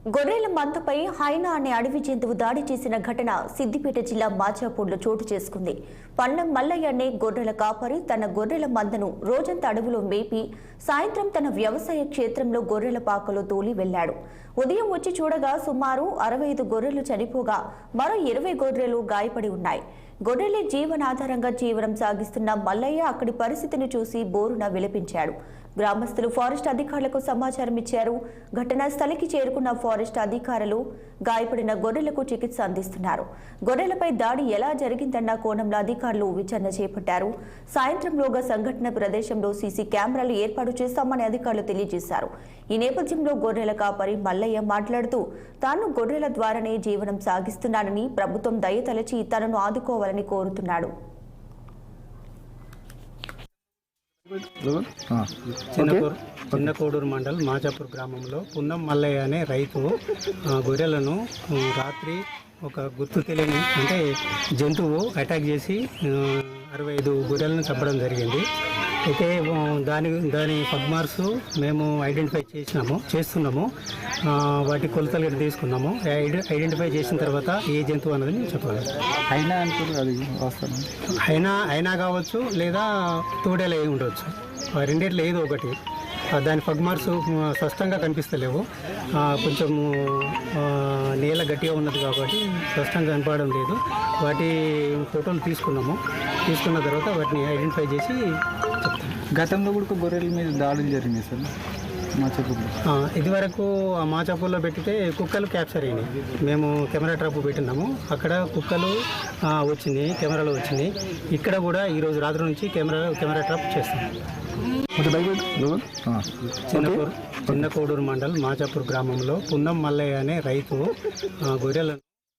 గొర్రెల మందపై హైనా అనే అడవి జంతువు దాడి చేసిన ఘటన సిద్దిపేట జిల్లా మాచాపూర్లో చోటు చేసుకుంది. పన్నం మల్లయ్య అనే గొర్రెల కాపరి తన గొర్రెల మందను రోజంతా అడవిలో మేపి సాయంత్రం తన వ్యవసాయ క్షేత్రంలో గొర్రెల పాకలో తోలి వెళ్లాడు. ఉదయం వచ్చి చూడగా సుమారు 65 గొర్రెలు చనిపోగా మరో 20 గొర్రెలు గాయపడి ఉన్నాయి. గొర్రెలే జీవనాధారంగా జీవనం సాగిస్తున్న మల్లయ్య అక్కడి పరిస్థితిని చూసి బోరున విలపించాడు. గ్రామస్తులు ఫారెస్ట్ అధికారులకు సమాచారం ఇచ్చారు. ఘటనా స్థలికి చేరుకున్న ఫారెస్ట్ అధికారులు గాయపడిన గొర్రెలకు చికిత్స అందిస్తున్నారు. గొర్రెలపై దాడి ఎలా జరిగిందన్న కోణంలో అధికారులు విచారణ చేపట్టారు. సాయంత్రంలోగా సంఘటన ప్రదేశంలో సీసీ కెమెరాలు ఏర్పాటు చేస్తామని అధికారులు తెలియజేశారు. ఈ నేపథ్యంలో గొర్రెల కాపరి మల్లయ్య మాట్లాడుతూ తాను గొర్రెల ద్వారానే జీవనం సాగిస్తున్నానని, ప్రభుత్వం దయతలచి తనను ఆదుకోవాలని కోరుతున్నాడు. చిన్నకోడూరు మండల్ మాచాపూర్ గ్రామంలో పున్నం మల్లయ్య అనే రైతు గొర్రెలను రాత్రి ఒక గుర్తు తెలియని అంటే జంతువు అటాక్ చేసి 65 గొర్రెలను చంపడం జరిగింది. అయితే దాని పగ్మార్స్ మేము ఐడెంటిఫై చేస్తున్నాము. వాటి కొలతలు తీసుకున్నాము. ఐడెంటిఫై చేసిన తర్వాత ఏ జంతువు అన్నది మేము చెప్పగలం. అయినా కావచ్చు లేదా తోడేలు అయి ఉండవచ్చు. రెండిట్లో ఏదో ఒకటి. దాని పగ్మార్స్ స్పష్టంగా కనిపిస్తలేవు. కొంచెము నేల గట్టిగా ఉన్నది కాబట్టి స్పష్టంగా కనపడడం లేదు. వాటి ఫోటోలు తీసుకున్న తర్వాత వాటిని ఐడెంటిఫై చేసి చెప్తాం. గతంలో కూడా గొర్రెల మీద దాడులు జరిగినాయి సార్ మాచాపూర్లో. ఇదివరకు ఆ మాచాపూర్లో పెట్టితే కుక్కలు క్యాప్చర్ అయినాయి. మేము కెమెరా ట్రాప్ పెట్టినాము. అక్కడ కుక్కలు కెమెరాలో వచ్చినాయి. ఇక్కడ కూడా ఈరోజు రాత్రి నుంచి కెమెరా ట్రాప్ చేస్తాం. చిన్నకోడూరు మండల్ మాచాపూర్ గ్రామంలో పున్నం మల్లయ్య అనే రైతు గొర్రెలను